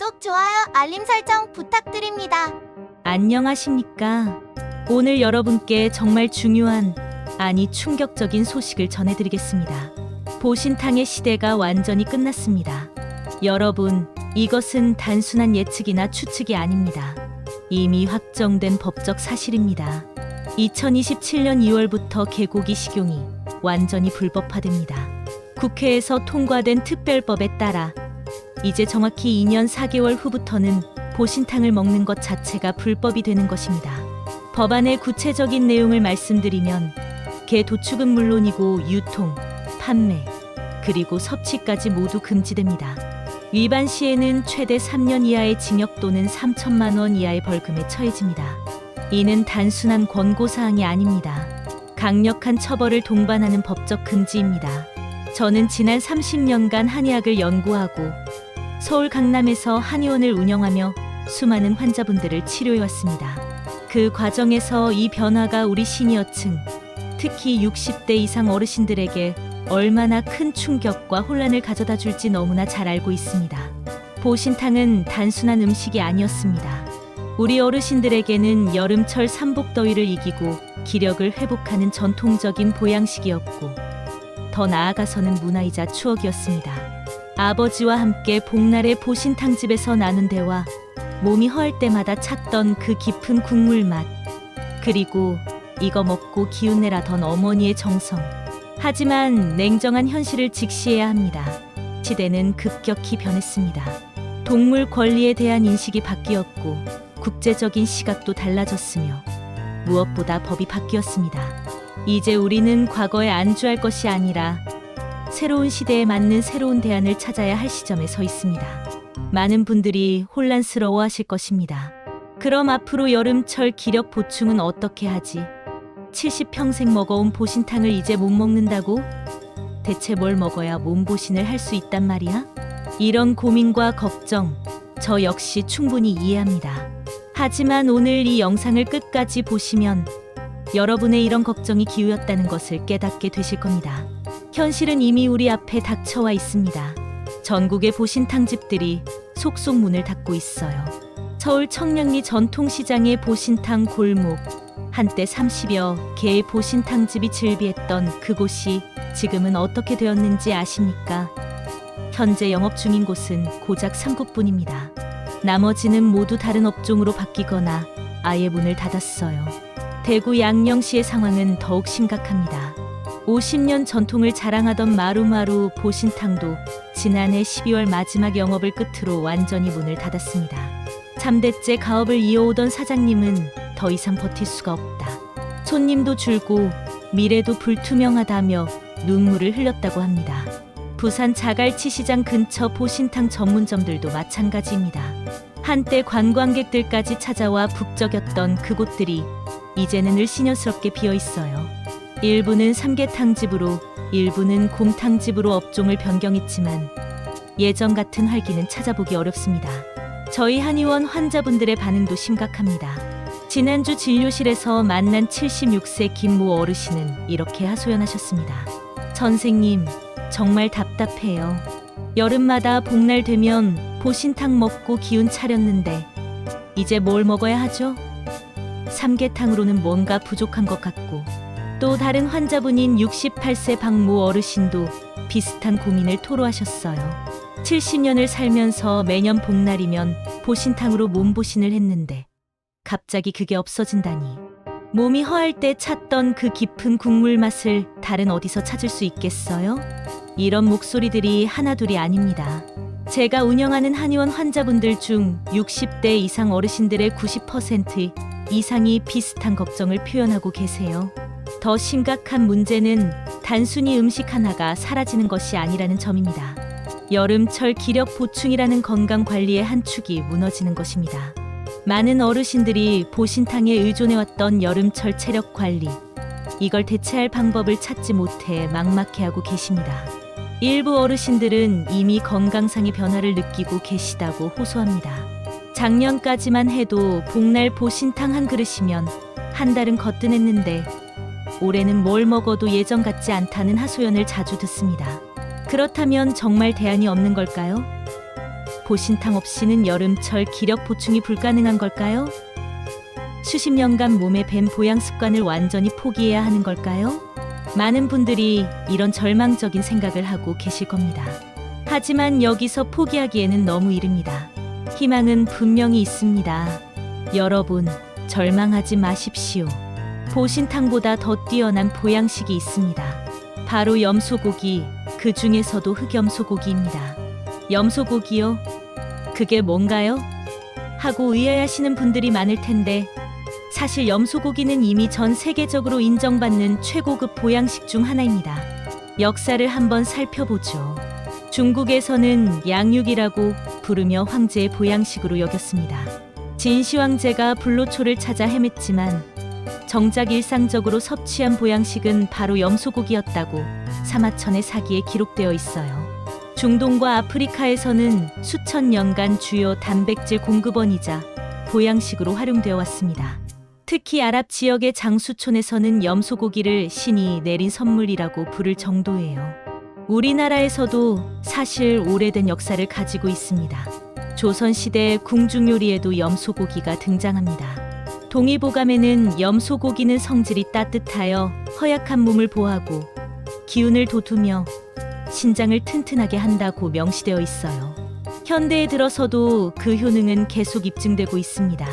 구독, 좋아요, 알림 설정 부탁드립니다. 안녕하십니까. 오늘 여러분께 정말 중요한, 아니 충격적인 소식을 전해드리겠습니다. 보신탕의 시대가 완전히 끝났습니다. 여러분, 이것은 단순한 예측이나 추측이 아닙니다. 이미 확정된 법적 사실입니다. 2027년 2월부터 개고기 식용이 완전히 불법화됩니다. 국회에서 통과된 특별법에 따라 이제 정확히 2년 4개월 후부터는 보신탕을 먹는 것 자체가 불법이 되는 것입니다. 법안의 구체적인 내용을 말씀드리면 개 도축은 물론이고 유통, 판매, 그리고 섭취까지 모두 금지됩니다. 위반 시에는 최대 3년 이하의 징역 또는 3천만 원 이하의 벌금에 처해집니다. 이는 단순한 권고사항이 아닙니다. 강력한 처벌을 동반하는 법적 금지입니다. 저는 지난 30년간 한의학을 연구하고 서울 강남에서 한의원을 운영하며 수많은 환자분들을 치료해왔습니다. 그 과정에서 이 변화가 우리 시니어층, 특히 60대 이상 어르신들에게 얼마나 큰 충격과 혼란을 가져다 줄지 너무나 잘 알고 있습니다. 보신탕은 단순한 음식이 아니었습니다. 우리 어르신들에게는 여름철 삼복더위를 이기고 기력을 회복하는 전통적인 보양식이었고, 더 나아가서는 문화이자 추억이었습니다. 아버지와 함께 복날의 보신탕집에서 나눈 대화, 몸이 허할 때마다 찾던 그 깊은 국물 맛, 그리고 이거 먹고 기운내라던 어머니의 정성. 하지만 냉정한 현실을 직시해야 합니다. 시대는 급격히 변했습니다. 동물 권리에 대한 인식이 바뀌었고 국제적인 시각도 달라졌으며 무엇보다 법이 바뀌었습니다. 이제 우리는 과거에 안주할 것이 아니라 새로운 시대에 맞는 새로운 대안을 찾아야 할 시점에 서 있습니다. 많은 분들이 혼란스러워 하실 것입니다. 그럼 앞으로 여름철 기력 보충은 어떻게 하지? 70평생 먹어온 보신탕을 이제 못 먹는다고? 대체 뭘 먹어야 몸보신을 할 수 있단 말이야? 이런 고민과 걱정, 저 역시 충분히 이해합니다. 하지만 오늘 이 영상을 끝까지 보시면 여러분의 이런 걱정이 기우였다는 것을 깨닫게 되실 겁니다. 현실은 이미 우리 앞에 닥쳐와 있습니다. 전국의 보신탕집들이 속속 문을 닫고 있어요. 서울 청량리 전통시장의 보신탕 골목, 한때 30여 개의 보신탕집이 즐비했던 그곳이 지금은 어떻게 되었는지 아십니까? 현재 영업 중인 곳은 고작 3곳뿐입니다. 나머지는 모두 다른 업종으로 바뀌거나 아예 문을 닫았어요. 대구 양령시의 상황은 더욱 심각합니다. 50년 전통을 자랑하던 마루마루 보신탕도 지난해 12월 마지막 영업을 끝으로 완전히 문을 닫았습니다. 3대째 가업을 이어오던 사장님은 더 이상 버틸 수가 없다. 손님도 줄고 미래도 불투명하다며 눈물을 흘렸다고 합니다. 부산 자갈치 시장 근처 보신탕 전문점들도 마찬가지입니다. 한때 관광객들까지 찾아와 북적였던 그곳들이 이제는 을씨년스럽게 비어 있어요. 일부는 삼계탕집으로, 일부는 곰탕집으로 업종을 변경했지만 예전 같은 활기는 찾아보기 어렵습니다. 저희 한의원 환자분들의 반응도 심각합니다. 지난주 진료실에서 만난 76세 김모 어르신은 이렇게 하소연하셨습니다. 선생님, 정말 답답해요. 여름마다 복날 되면 보신탕 먹고 기운 차렸는데 이제 뭘 먹어야 하죠? 삼계탕으로는 뭔가 부족한 것 같고, 또 다른 환자분인 68세 박모 어르신도 비슷한 고민을 토로하셨어요. 70년을 살면서 매년 복날이면 보신탕으로 몸보신을 했는데 갑자기 그게 없어진다니. 몸이 허할 때 찾던 그 깊은 국물 맛을 다른 어디서 찾을 수 있겠어요? 이런 목소리들이 하나둘이 아닙니다. 제가 운영하는 한의원 환자분들 중 60대 이상 어르신들의 90% 이상이 비슷한 걱정을 표현하고 계세요. 더 심각한 문제는 단순히 음식 하나가 사라지는 것이 아니라는 점입니다. 여름철 기력 보충이라는 건강 관리의 한 축이 무너지는 것입니다. 많은 어르신들이 보신탕에 의존해왔던 여름철 체력 관리, 이걸 대체할 방법을 찾지 못해 막막해하고 계십니다. 일부 어르신들은 이미 건강상의 변화를 느끼고 계시다고 호소합니다. 작년까지만 해도 복날 보신탕 한 그릇이면 한 달은 거뜬했는데 올해는 뭘 먹어도 예전 같지 않다는 하소연을 자주 듣습니다. 그렇다면 정말 대안이 없는 걸까요? 보신탕 없이는 여름철 기력 보충이 불가능한 걸까요? 수십 년간 몸에 밴 보양 습관을 완전히 포기해야 하는 걸까요? 많은 분들이 이런 절망적인 생각을 하고 계실 겁니다. 하지만 여기서 포기하기에는 너무 이릅니다. 희망은 분명히 있습니다. 여러분, 절망하지 마십시오. 보신탕보다 더 뛰어난 보양식이 있습니다. 바로 염소고기, 그 중에서도 흑염소고기입니다. 염소고기요? 그게 뭔가요? 하고 의아해하시는 분들이 많을 텐데 사실 염소고기는 이미 전 세계적으로 인정받는 최고급 보양식 중 하나입니다. 역사를 한번 살펴보죠. 중국에서는 양육이라고 부르며 황제의 보양식으로 여겼습니다. 진시 황제가 불로초를 찾아 헤맸지만 정작 일상적으로 섭취한 보양식은 바로 염소고기였다고 사마천의 사기에 기록되어 있어요. 중동과 아프리카에서는 수천 년간 주요 단백질 공급원이자 보양식으로 활용되어 왔습니다. 특히 아랍 지역의 장수촌에서는 염소고기를 신이 내린 선물이라고 부를 정도예요. 우리나라에서도 사실 오래된 역사를 가지고 있습니다. 조선시대 궁중요리에도 염소고기가 등장합니다. 동의보감에는 염소고기는 성질이 따뜻하여 허약한 몸을 보호하고 기운을 돋우며 신장을 튼튼하게 한다고 명시되어 있어요. 현대에 들어서도 그 효능은 계속 입증되고 있습니다.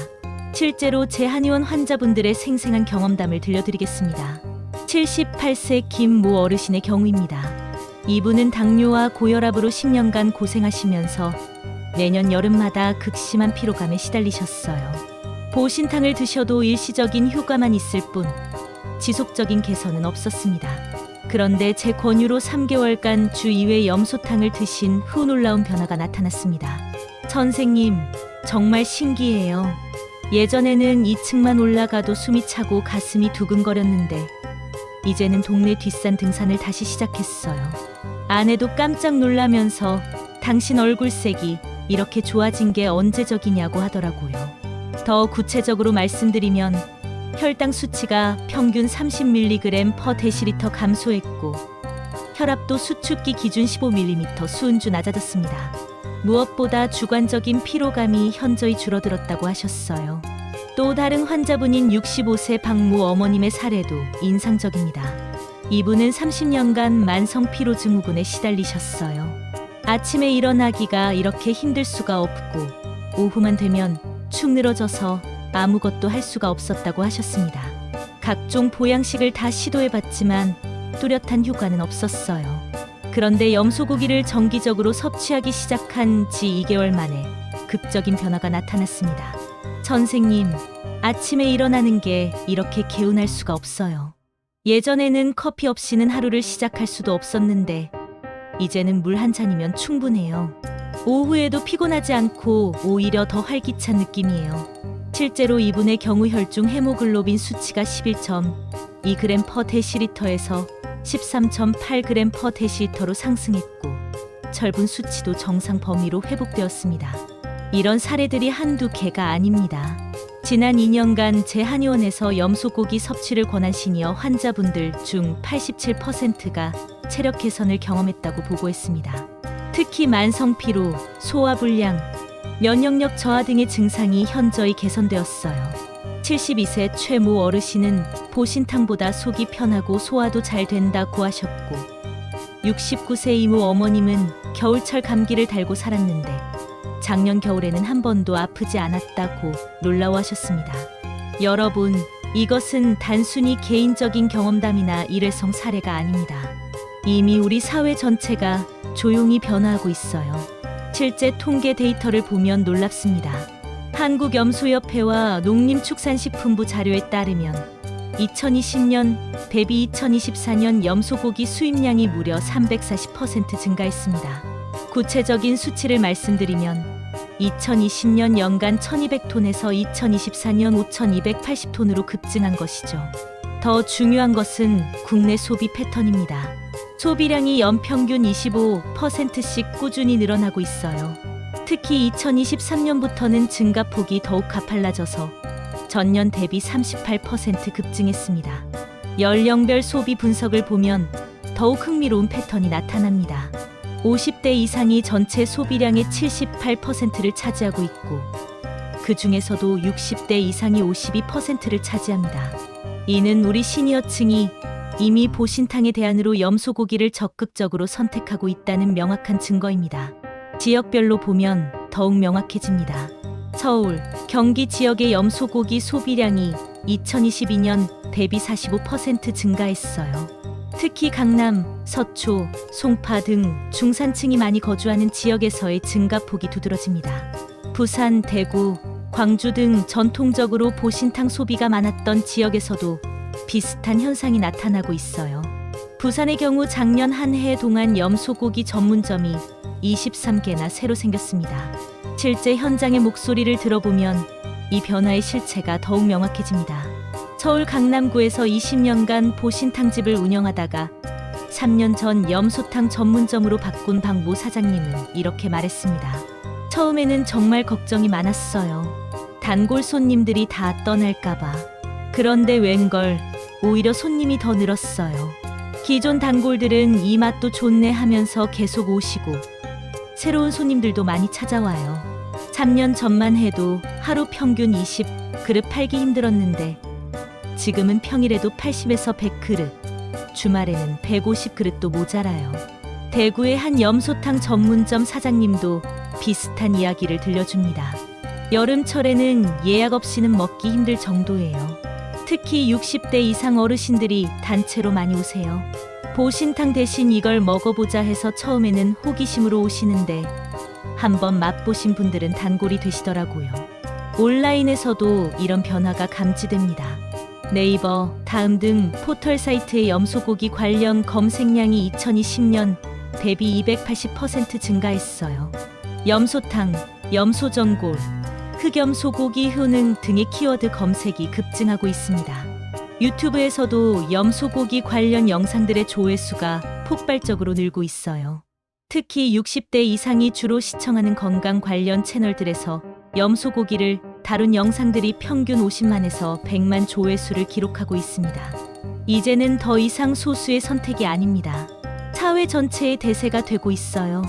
실제로 제 한의원 환자분들의 생생한 경험담을 들려드리겠습니다. 78세 김모 어르신의 경우입니다. 이분은 당뇨와 고혈압으로 10년간 고생하시면서 매년 여름마다 극심한 피로감에 시달리셨어요. 보신탕을 드셔도 일시적인 효과만 있을 뿐 지속적인 개선은 없었습니다. 그런데 제 권유로 3개월간 주 2회 염소탕을 드신 후 놀라운 변화가 나타났습니다. 선생님, 정말 신기해요. 예전에는 2층만 올라가도 숨이 차고 가슴이 두근거렸는데 이제는 동네 뒷산 등산을 다시 시작했어요. 아내도 깜짝 놀라면서 당신 얼굴색이 이렇게 좋아진 게 언제적이냐고 하더라고요. 더 구체적으로 말씀드리면 혈당 수치가 평균 30mg/dL 감소했고 혈압도 수축기 기준 15mm 수은주 낮아졌습니다. 무엇보다 주관적인 피로감이 현저히 줄어들었다고 하셨어요. 또 다른 환자분인 65세 박모 어머님의 사례도 인상적입니다. 이분은 30년간 만성 피로 증후군에 시달리셨어요. 아침에 일어나기가 이렇게 힘들 수가 없고 오후만 되면 축 늘어져서 아무것도 할 수가 없었다고 하셨습니다. 각종 보양식을 다 시도해봤지만 뚜렷한 효과는 없었어요. 그런데 염소고기를 정기적으로 섭취하기 시작한 지 2개월 만에 극적인 변화가 나타났습니다. 선생님, 아침에 일어나는 게 이렇게 개운할 수가 없어요. 예전에는 커피 없이는 하루를 시작할 수도 없었는데 이제는 물 한 잔이면 충분해요. 오후에도 피곤하지 않고 오히려 더 활기찬 느낌이에요. 실제로 이분의 경우 혈중 헤모글로빈 수치가 11.2g/dl에서 13.8g/dl로 상승했고 철분 수치도 정상 범위로 회복되었습니다. 이런 사례들이 한두 개가 아닙니다. 지난 2년간 제 한의원에서 염소고기 섭취를 권한 시니어 환자분들 중 87%가 체력 개선을 경험했다고 보고했습니다. 특히 만성 피로, 소화불량, 면역력 저하 등의 증상이 현저히 개선되었어요. 72세 최모 어르신은 보신탕보다 속이 편하고 소화도 잘 된다고 하셨고 69세 이모 어머님은 겨울철 감기를 달고 살았는데 작년 겨울에는 한 번도 아프지 않았다고 놀라워하셨습니다. 여러분, 이것은 단순히 개인적인 경험담이나 일회성 사례가 아닙니다. 이미 우리 사회 전체가 조용히 변화하고 있어요. 실제 통계 데이터를 보면 놀랍습니다. 한국염소협회와 농림축산식품부 자료에 따르면 2020년 대비 2024년 염소고기 수입량이 무려 340% 증가했습니다. 구체적인 수치를 말씀드리면 2020년 연간 1200톤에서 2024년 5280톤으로 급증한 것이죠. 더 중요한 것은 국내 소비 패턴입니다. 소비량이 연평균 25%씩 꾸준히 늘어나고 있어요. 특히 2023년부터는 증가폭이 더욱 가팔라져서 전년 대비 38% 급증했습니다. 연령별 소비 분석을 보면 더욱 흥미로운 패턴이 나타납니다. 50대 이상이 전체 소비량의 78%를 차지하고 있고 그 중에서도 60대 이상이 52%를 차지합니다. 이는 우리 시니어층이 이미 보신탕의 대안으로 염소고기를 적극적으로 선택하고 있다는 명확한 증거입니다. 지역별로 보면 더욱 명확해집니다. 서울, 경기 지역의 염소고기 소비량이 2022년 대비 45% 증가했어요. 특히 강남, 서초, 송파 등 중산층이 많이 거주하는 지역에서의 증가폭이 두드러집니다. 부산, 대구, 광주 등 전통적으로 보신탕 소비가 많았던 지역에서도 비슷한 현상이 나타나고 있어요. 부산의 경우 작년 한 해 동안 염소고기 전문점이 23개나 새로 생겼습니다. 실제 현장의 목소리를 들어보면 이 변화의 실체가 더욱 명확해집니다. 서울 강남구에서 20년간 보신탕집을 운영하다가 3년 전 염소탕 전문점으로 바꾼 박 모 사장님은 이렇게 말했습니다. 처음에는 정말 걱정이 많았어요. 단골 손님들이 다 떠날까봐. 그런데 웬걸 오히려 손님이 더 늘었어요. 기존 단골들은 이 맛도 좋네 하면서 계속 오시고 새로운 손님들도 많이 찾아와요. 3년 전만 해도 하루 평균 20그릇 팔기 힘들었는데 지금은 평일에도 80에서 100그릇, 주말에는 150그릇도 모자라요. 대구의 한 염소탕 전문점 사장님도 비슷한 이야기를 들려줍니다. 여름철에는 예약 없이는 먹기 힘들 정도예요. 특히 60대 이상 어르신들이 단체로 많이 오세요. 보신탕 대신 이걸 먹어보자 해서 처음에는 호기심으로 오시는데 한번 맛보신 분들은 단골이 되시더라고요. 온라인에서도 이런 변화가 감지됩니다. 네이버, 다음 등 포털 사이트의 염소고기 관련 검색량이 2020년 대비 280% 증가했어요. 염소탕, 염소전골, 흑염소고기 효능 등의 키워드 검색이 급증하고 있습니다. 유튜브에서도 염소고기 관련 영상들의 조회수가 폭발적으로 늘고 있어요. 특히 60대 이상이 주로 시청하는 건강 관련 채널들에서 염소고기를 다룬 영상들이 평균 50만에서 100만 조회수를 기록하고 있습니다. 이제는 더 이상 소수의 선택이 아닙니다. 사회 전체의 대세가 되고 있어요.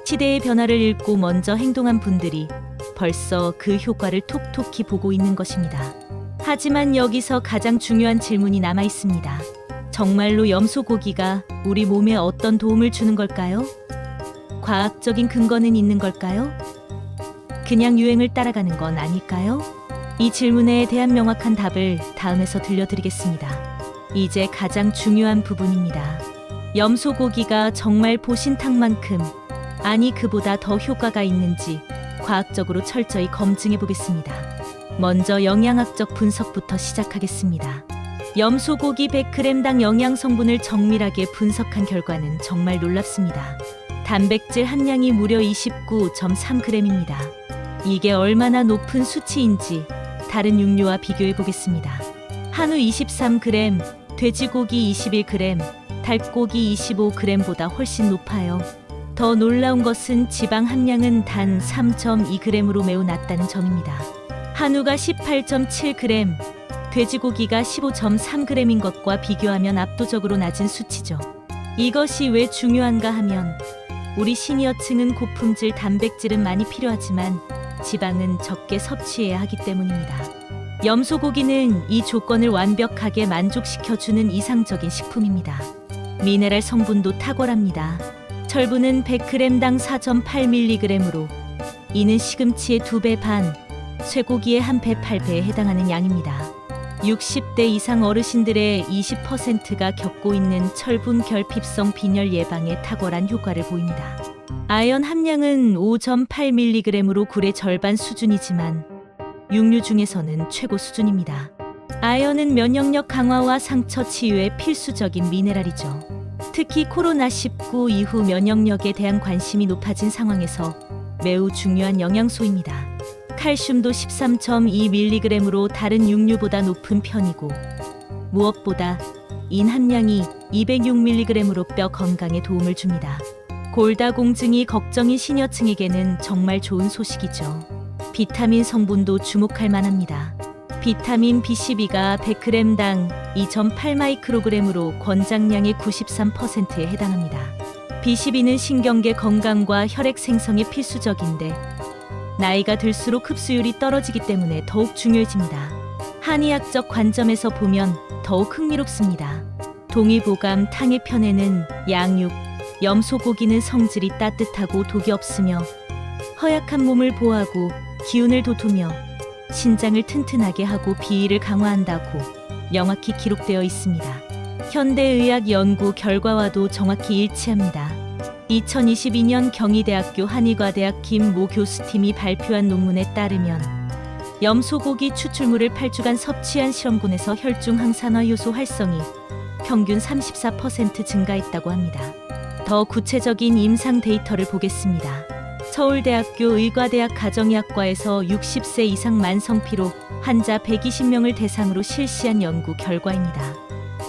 시대의 변화를 읽고 먼저 행동한 분들이 벌써 그 효과를 톡톡히 보고 있는 것입니다. 하지만 여기서 가장 중요한 질문이 남아 있습니다. 정말로 염소고기가 우리 몸에 어떤 도움을 주는 걸까요? 과학적인 근거는 있는 걸까요? 그냥 유행을 따라가는 건 아닐까요? 이 질문에 대한 명확한 답을 다음에서 들려드리겠습니다. 이제 가장 중요한 부분입니다. 염소고기가 정말 보신탕만큼, 아니 그보다 더 효과가 있는지 과학적으로 철저히 검증해 보겠습니다. 먼저 영양학적 분석부터 시작하겠습니다. 염소고기 100g당 영양 성분을 정밀하게 분석한 결과는 정말 놀랍습니다. 단백질 함량이 무려 29.3g입니다. 이게 얼마나 높은 수치인지 다른 육류와 비교해 보겠습니다. 한우 23g, 돼지고기 21g, 닭고기 25g보다 훨씬 높아요. 더 놀라운 것은 지방 함량은 단 3.2g으로 매우 낮다는 점입니다. 한우가 18.7g, 돼지고기가 15.3g인 것과 비교하면 압도적으로 낮은 수치죠. 이것이 왜 중요한가 하면 우리 시니어층은 고품질 단백질은 많이 필요하지만 지방은 적게 섭취해야 하기 때문입니다. 염소고기는 이 조건을 완벽하게 만족시켜주는 이상적인 식품입니다. 미네랄 성분도 탁월합니다. 철분은 100g당 4.8mg으로 이는 시금치의 2배 반, 쇠고기의 1배 8배에 해당하는 양입니다. 60대 이상 어르신들의 20%가 겪고 있는 철분 결핍성 빈혈 예방에 탁월한 효과를 보입니다. 아연 함량은 5.8mg으로 굴의 절반 수준이지만 육류 중에서는 최고 수준입니다. 아연은 면역력 강화와 상처 치유에 필수적인 미네랄이죠. 특히 코로나19 이후 면역력에 대한 관심이 높아진 상황에서 매우 중요한 영양소입니다. 칼슘도 13.2mg으로 다른 육류보다 높은 편이고 무엇보다 인 함량이 206mg으로 뼈 건강에 도움을 줍니다. 골다공증이 걱정인 시니어층에게는 정말 좋은 소식이죠. 비타민 성분도 주목할 만합니다. 비타민 B12가 100g당 2.8마이크로그램으로 권장량의 93%에 해당합니다. B12는 신경계 건강과 혈액 생성에 필수적인데 나이가 들수록 흡수율이 떨어지기 때문에 더욱 중요해집니다. 한의학적 관점에서 보면 더욱 흥미롭습니다. 동의보감 탕의 편에는 양육, 염소고기는 성질이 따뜻하고 독이 없으며 허약한 몸을 보호하고 기운을 돋우며 신장을 튼튼하게 하고 비위를 강화한다고 명확히 기록되어 있습니다. 현대의학 연구 결과와도 정확히 일치합니다. 2022년 경희대학교 한의과대학 김모 교수팀이 발표한 논문에 따르면 염소고기 추출물을 8주간 섭취한 실험군에서 혈중 항산화 효소 활성이 평균 34% 증가했다고 합니다. 더 구체적인 임상 데이터를 보겠습니다. 서울대학교 의과대학 가정의학과에서 60세 이상 만성피로 환자 120명을 대상으로 실시한 연구 결과입니다.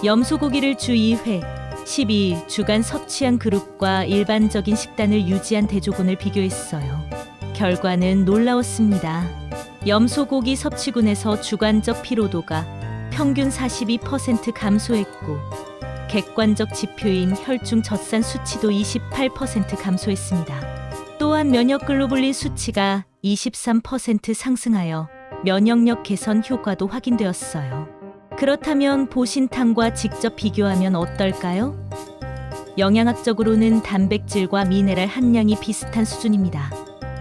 염소고기를 주 2회, 12일 주간 섭취한 그룹과 일반적인 식단을 유지한 대조군을 비교했어요. 결과는 놀라웠습니다. 염소고기 섭취군에서 주관적 피로도가 평균 42% 감소했고 객관적 지표인 혈중 젖산 수치도 28% 감소했습니다. 또한 면역글로불린 수치가 23% 상승하여 면역력 개선 효과도 확인되었어요. 그렇다면 보신탕과 직접 비교하면 어떨까요? 영양학적으로는 단백질과 미네랄 함량이 비슷한 수준입니다.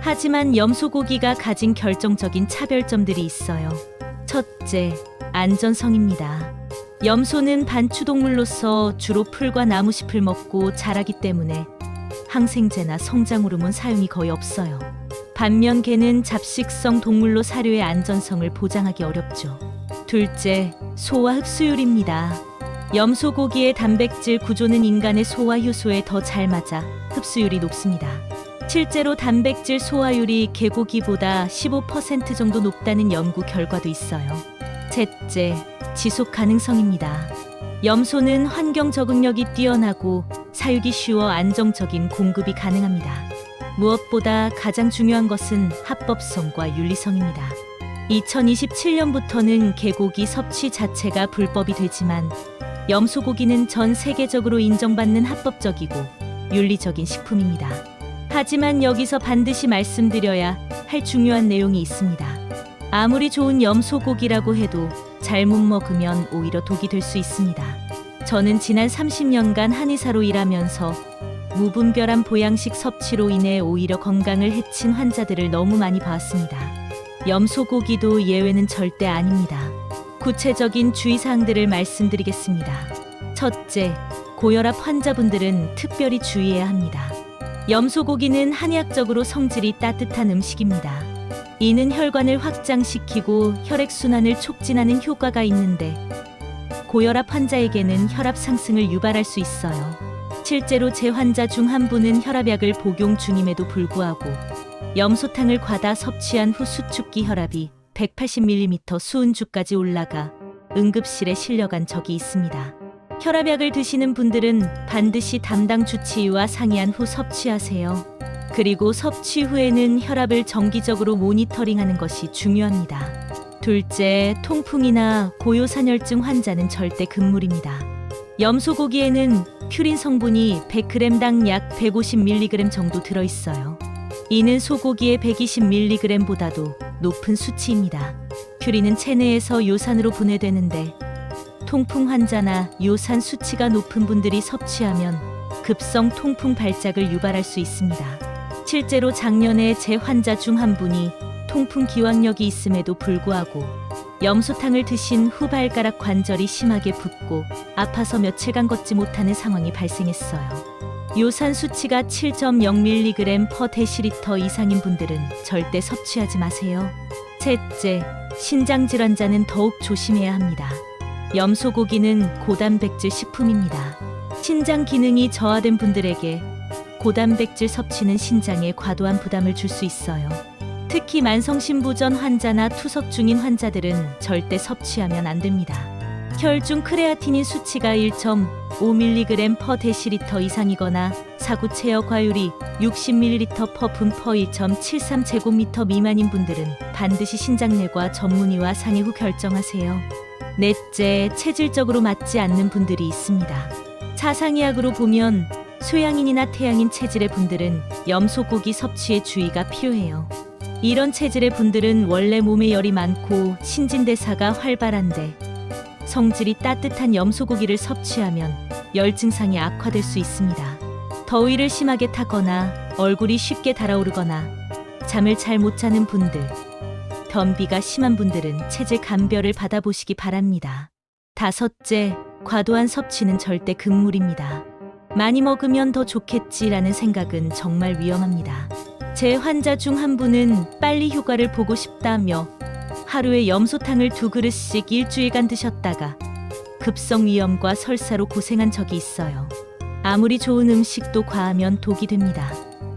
하지만 염소고기가 가진 결정적인 차별점들이 있어요. 첫째, 안전성입니다. 염소는 반추동물로서 주로 풀과 나무잎을 먹고 자라기 때문에 항생제나 성장호르몬 사용이 거의 없어요. 반면 개는 잡식성 동물로 사료의 안전성을 보장하기 어렵죠. 둘째, 소화 흡수율입니다. 염소고기의 단백질 구조는 인간의 소화 효소에 더 잘 맞아 흡수율이 높습니다. 실제로 단백질 소화율이 개고기보다 15% 정도 높다는 연구 결과도 있어요. 셋째, 지속 가능성입니다. 염소는 환경 적응력이 뛰어나고 사육이 쉬워 안정적인 공급이 가능합니다. 무엇보다 가장 중요한 것은 합법성과 윤리성입니다. 2027년부터는 개고기 섭취 자체가 불법이 되지만 염소고기는 전 세계적으로 인정받는 합법적이고 윤리적인 식품입니다. 하지만 여기서 반드시 말씀드려야 할 중요한 내용이 있습니다. 아무리 좋은 염소고기라고 해도 잘못 먹으면 오히려 독이 될 수 있습니다. 저는 지난 30년간 한의사로 일하면서 무분별한 보양식 섭취로 인해 오히려 건강을 해친 환자들을 너무 많이 봤습니다. 염소고기도 예외는 절대 아닙니다. 구체적인 주의사항들을 말씀드리겠습니다. 첫째, 고혈압 환자분들은 특별히 주의해야 합니다. 염소고기는 한의학적으로 성질이 따뜻한 음식입니다. 이는 혈관을 확장시키고 혈액순환을 촉진하는 효과가 있는데 고혈압 환자에게는 혈압 상승을 유발할 수 있어요. 실제로 제 환자 중 한 분은 혈압약을 복용 중임에도 불구하고 염소탕을 과다 섭취한 후 수축기 혈압이 180mm 수은주까지 올라가 응급실에 실려간 적이 있습니다. 혈압약을 드시는 분들은 반드시 담당 주치의와 상의한 후 섭취하세요. 그리고 섭취 후에는 혈압을 정기적으로 모니터링하는 것이 중요합니다. 둘째, 통풍이나 고요산혈증 환자는 절대 금물입니다. 염소고기에는 퓨린 성분이 100g당 약 150mg 정도 들어있어요. 이는 소고기의 120mg보다도 높은 수치입니다. 퓨린은 체내에서 요산으로 분해되는데 통풍 환자나 요산 수치가 높은 분들이 섭취하면 급성 통풍 발작을 유발할 수 있습니다. 실제로 작년에 제 환자 중 한 분이 통풍 기왕력이 있음에도 불구하고 염소탕을 드신 후 발가락 관절이 심하게 붓고 아파서 며칠간 걷지 못하는 상황이 발생했어요. 요산 수치가 7.0mg/dL 이상인 분들은 절대 섭취하지 마세요. 셋째, 신장질환자는 더욱 조심해야 합니다. 염소고기는 고단백질 식품입니다. 신장 기능이 저하된 분들에게 고단백질 섭취는 신장에 과도한 부담을 줄 수 있어요. 특히 만성신부전 환자나 투석 중인 환자들은 절대 섭취하면 안 됩니다. 혈중 크레아티닌 수치가 1.5mg/dL 이상이거나 사구 체여 과율이 60ml/분/1.73제곱미터 미만인 분들은 반드시 신장내과 전문의와 상의 후 결정하세요. 넷째, 체질적으로 맞지 않는 분들이 있습니다. 사상의학으로 보면 소양인이나 태양인 체질의 분들은 염소고기 섭취에 주의가 필요해요. 이런 체질의 분들은 원래 몸에 열이 많고 신진대사가 활발한데 성질이 따뜻한 염소고기를 섭취하면 열 증상이 악화될 수 있습니다. 더위를 심하게 타거나 얼굴이 쉽게 달아오르거나 잠을 잘 못 자는 분들, 변비가 심한 분들은 체질 감별을 받아보시기 바랍니다. 다섯째, 과도한 섭취는 절대 금물입니다. 많이 먹으면 더 좋겠지라는 생각은 정말 위험합니다. 제 환자 중 한 분은 빨리 효과를 보고 싶다며 하루에 염소탕을 2그릇씩 일주일간 드셨다가 급성위염과 설사로 고생한 적이 있어요. 아무리 좋은 음식도 과하면 독이 됩니다.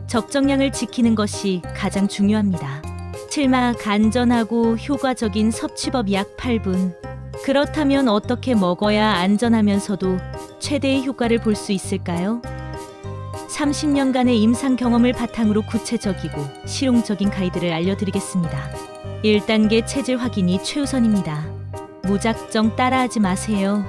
적정량을 지키는 것이 가장 중요합니다. 7막 안전하고 효과적인 섭취법 약 8분. 그렇다면 어떻게 먹어야 안전하면서도 최대의 효과를 볼 수 있을까요? 30년간의 임상 경험을 바탕으로 구체적이고 실용적인 가이드를 알려드리겠습니다. 1단계 체질 확인이 최우선입니다. 무작정 따라하지 마세요.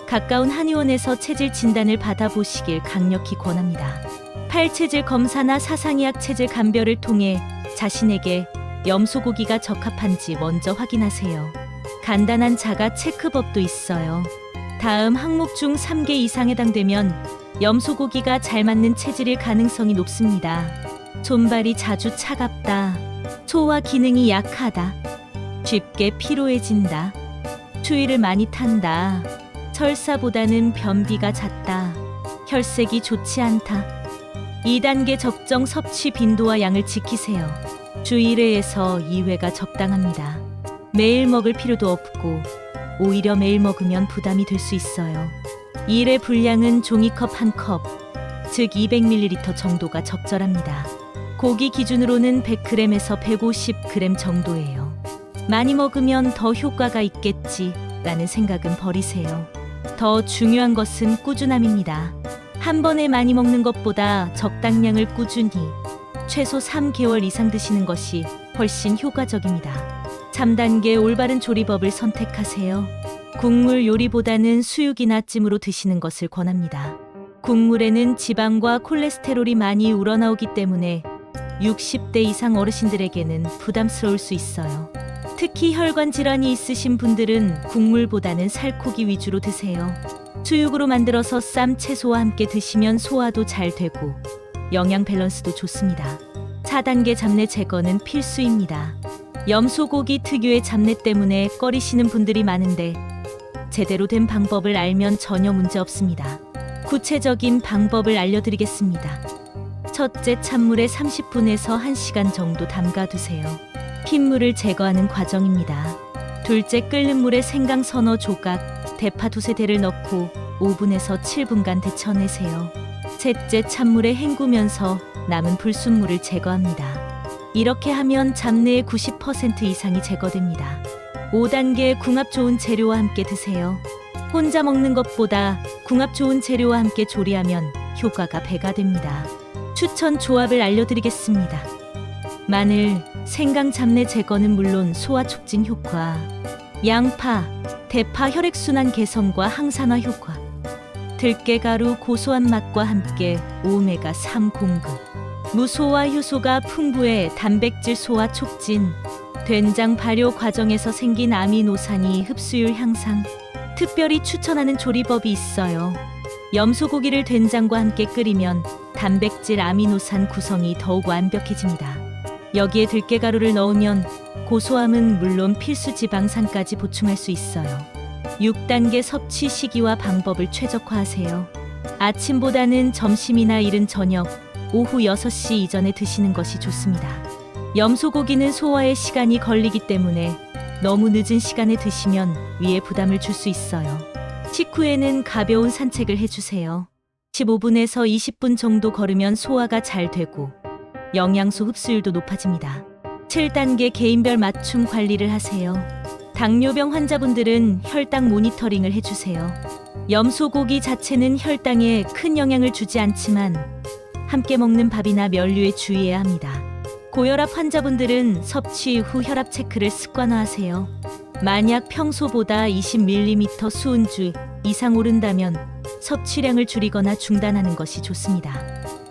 가까운 한의원에서 체질 진단을 받아보시길 강력히 권합니다. 팔체질 검사나 사상의학 체질 감별을 통해 자신에게 염소고기가 적합한지 먼저 확인하세요. 간단한 자가 체크법도 있어요. 다음 항목 중 3개 이상 해당되면 염소고기가 잘 맞는 체질일 가능성이 높습니다. 손발이 자주 차갑다. 소화 기능이 약하다. 쉽게 피로해진다. 추위를 많이 탄다. 설사보다는 변비가 잦다. 혈색이 좋지 않다. 2단계 적정 섭취 빈도와 양을 지키세요. 주 1회에서 2회가 적당합니다. 매일 먹을 필요도 없고 오히려 매일 먹으면 부담이 될 수 있어요. 1회 분량은 종이컵 1컵, 즉 200ml 정도가 적절합니다. 고기 기준으로는 100g에서 150g 정도예요. 많이 먹으면 더 효과가 있겠지라는 생각은 버리세요. 더 중요한 것은 꾸준함입니다. 한 번에 많이 먹는 것보다 적당량을 꾸준히 최소 3개월 이상 드시는 것이 훨씬 효과적입니다. 3단계 올바른 조리법을 선택하세요. 국물 요리보다는 수육이나 찜으로 드시는 것을 권합니다. 국물에는 지방과 콜레스테롤이 많이 우러나오기 때문에 60대 이상 어르신들에게는 부담스러울 수 있어요. 특히 혈관 질환이 있으신 분들은 국물보다는 살코기 위주로 드세요. 수육으로 만들어서 쌈 채소와 함께 드시면 소화도 잘 되고 영양 밸런스도 좋습니다. 4단계 잡내 제거는 필수입니다. 염소고기 특유의 잡내 때문에 꺼리시는 분들이 많은데 제대로 된 방법을 알면 전혀 문제 없습니다. 구체적인 방법을 알려드리겠습니다. 첫째, 찬물에 30분에서 1시간 정도 담가두세요. 핏물을 제거하는 과정입니다. 둘째, 끓는 물에 생강 서너 조각, 대파 두세 대를 넣고 5분에서 7분간 데쳐내세요. 셋째, 찬물에 헹구면서 남은 불순물을 제거합니다. 이렇게 하면 잡내의 90% 이상이 제거됩니다. 5단계 궁합 좋은 재료와 함께 드세요. 혼자 먹는 것보다 궁합 좋은 재료와 함께 조리하면 효과가 배가 됩니다. 추천 조합을 알려드리겠습니다. 마늘, 생강 잡내 제거는 물론 소화 촉진 효과, 양파, 대파 혈액순환 개선과 항산화 효과, 들깨가루 고소한 맛과 함께 오메가3 공급, 무소와 효소가 풍부해 단백질 소화 촉진, 된장 발효 과정에서 생긴 아미노산이 흡수율 향상. 특별히 추천하는 조리법이 있어요. 염소고기를 된장과 함께 끓이면 단백질 아미노산 구성이 더욱 완벽해집니다. 여기에 들깨가루를 넣으면 고소함은 물론 필수 지방산까지 보충할 수 있어요. 6단계 섭취 시기와 방법을 최적화하세요. 아침보다는 점심이나 이른 저녁, 오후 6시 이전에 드시는 것이 좋습니다. 염소고기는 소화에 시간이 걸리기 때문에 너무 늦은 시간에 드시면 위에 부담을 줄 수 있어요. 식후에는 가벼운 산책을 해주세요. 15분에서 20분 정도 걸으면 소화가 잘 되고 영양소 흡수율도 높아집니다. 7단계 개인별 맞춤 관리를 하세요. 당뇨병 환자분들은 혈당 모니터링을 해주세요. 염소고기 자체는 혈당에 큰 영향을 주지 않지만 함께 먹는 밥이나 면류에 주의해야 합니다. 고혈압 환자분들은 섭취 후 혈압 체크를 습관화하세요. 만약 평소보다 20ml 수은주 이상 오른다면 섭취량을 줄이거나 중단하는 것이 좋습니다.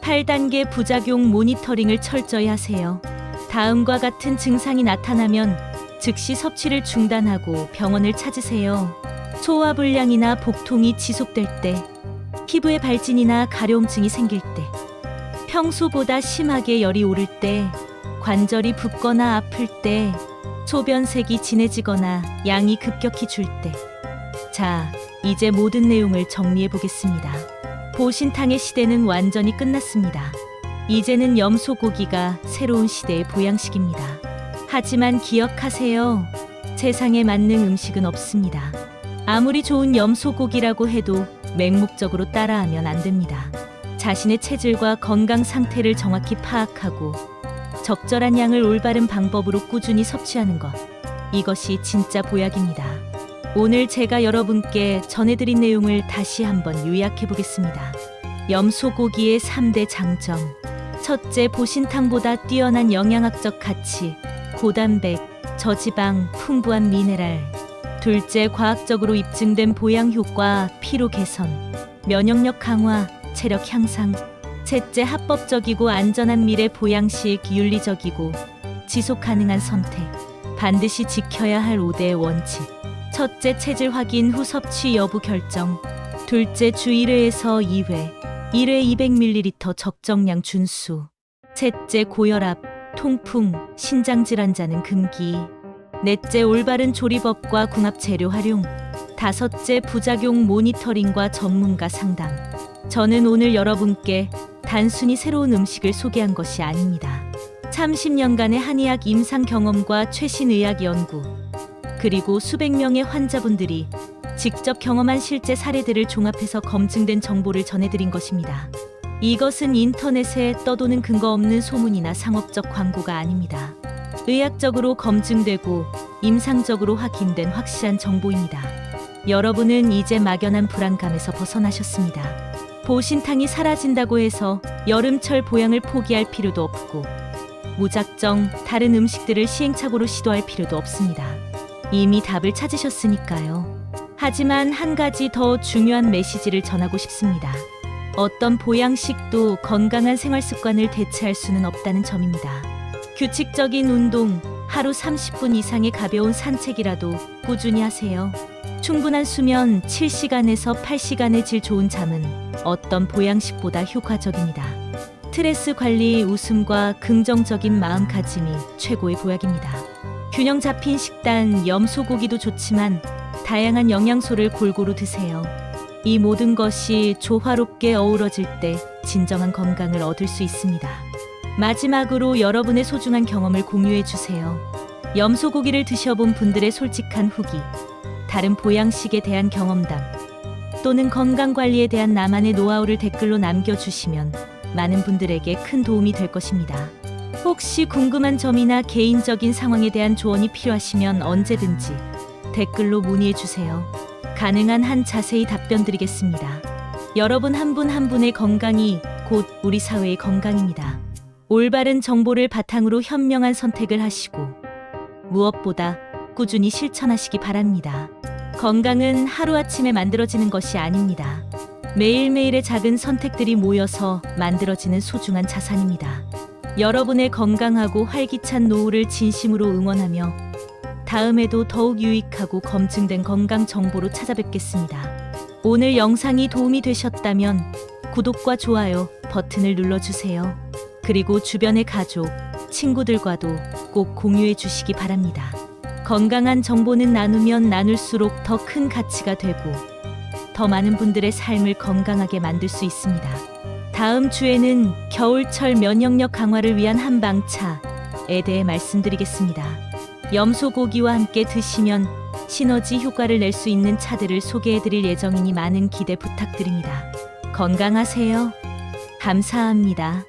8단계 부작용 모니터링을 철저히 하세요. 다음과 같은 증상이 나타나면 즉시 섭취를 중단하고 병원을 찾으세요. 소화불량이나 복통이 지속될 때, 피부에 발진이나 가려움증이 생길 때, 평소보다 심하게 열이 오를 때, 관절이 붓거나 아플 때, 소변색이 진해지거나 양이 급격히 줄 때. 자, 이제 모든 내용을 정리해 보겠습니다. 보신탕의 시대는 완전히 끝났습니다. 이제는 염소고기가 새로운 시대의 보양식입니다. 하지만 기억하세요. 세상에 맞는 음식은 없습니다. 아무리 좋은 염소고기라고 해도 맹목적으로 따라하면 안 됩니다. 자신의 체질과 건강 상태를 정확히 파악하고 적절한 양을 올바른 방법으로 꾸준히 섭취하는 것. 이것이 진짜 보약입니다. 오늘 제가 여러분께 전해드린 내용을 다시 한번 요약해 보겠습니다. 염소고기의 3대 장점. 첫째, 보신탕보다 뛰어난 영양학적 가치, 고단백, 저지방, 풍부한 미네랄. 둘째, 과학적으로 입증된 보양 효과, 피로 개선, 면역력 강화, 체력 향상. 셋째, 합법적이고 안전한 미래 보양식, 윤리적이고 지속 가능한 선택. 반드시 지켜야 할 5대 원칙. 첫째, 체질 확인 후 섭취 여부 결정. 둘째, 주 1회에서 2회, 1회 200ml 적정량 준수. 셋째, 고혈압, 통풍, 신장질환자는 금기. 넷째, 올바른 조리법과 궁합 재료 활용. 다섯째, 부작용 모니터링과 전문가 상담. 저는 오늘 여러분께 단순히 새로운 음식을 소개한 것이 아닙니다. 30년간의 한의학 임상 경험과 최신 의학 연구, 그리고 수백 명의 환자분들이 직접 경험한 실제 사례들을 종합해서 검증된 정보를 전해드린 것입니다. 이것은 인터넷에 떠도는 근거 없는 소문이나 상업적 광고가 아닙니다. 의학적으로 검증되고 임상적으로 확인된 확실한 정보입니다. 여러분은 이제 막연한 불안감에서 벗어나셨습니다. 보신탕이 사라진다고 해서 여름철 보양을 포기할 필요도 없고 무작정 다른 음식들을 시행착오로 시도할 필요도 없습니다. 이미 답을 찾으셨으니까요. 하지만 한 가지 더 중요한 메시지를 전하고 싶습니다. 어떤 보양식도 건강한 생활 습관을 대체할 수는 없다는 점입니다. 규칙적인 운동, 하루 30분 이상의 가벼운 산책이라도 꾸준히 하세요. 충분한 수면, 7시간에서 8시간의 질 좋은 잠은 어떤 보양식보다 효과적입니다. 스트레스 관리, 웃음과 긍정적인 마음가짐이 최고의 보약입니다. 균형 잡힌 식단, 염소고기도 좋지만 다양한 영양소를 골고루 드세요. 이 모든 것이 조화롭게 어우러질 때 진정한 건강을 얻을 수 있습니다. 마지막으로 여러분의 소중한 경험을 공유해 주세요. 염소고기를 드셔본 분들의 솔직한 후기, 다른 보양식에 대한 경험담, 또는 건강관리에 대한 나만의 노하우를 댓글로 남겨주시면 많은 분들에게 큰 도움이 될 것입니다. 혹시 궁금한 점이나 개인적인 상황에 대한 조언이 필요하시면 언제든지 댓글로 문의해 주세요. 가능한 한 자세히 답변 드리겠습니다. 여러분 한 분 한 분의 건강이 곧 우리 사회의 건강입니다. 올바른 정보를 바탕으로 현명한 선택을 하시고 무엇보다 꾸준히 실천하시기 바랍니다. 건강은 하루아침에 만들어지는 것이 아닙니다. 매일매일의 작은 선택들이 모여서 만들어지는 소중한 자산입니다. 여러분의 건강하고 활기찬 노후를 진심으로 응원하며 다음에도 더욱 유익하고 검증된 건강 정보로 찾아뵙겠습니다. 오늘 영상이 도움이 되셨다면 구독과 좋아요 버튼을 눌러주세요. 그리고 주변의 가족, 친구들과도 꼭 공유해 주시기 바랍니다. 건강한 정보는 나누면 나눌수록 더 큰 가치가 되고 더 많은 분들의 삶을 건강하게 만들 수 있습니다. 다음 주에는 겨울철 면역력 강화를 위한 한방차에 대해 말씀드리겠습니다. 염소고기와 함께 드시면 시너지 효과를 낼 수 있는 차들을 소개해드릴 예정이니 많은 기대 부탁드립니다. 건강하세요. 감사합니다.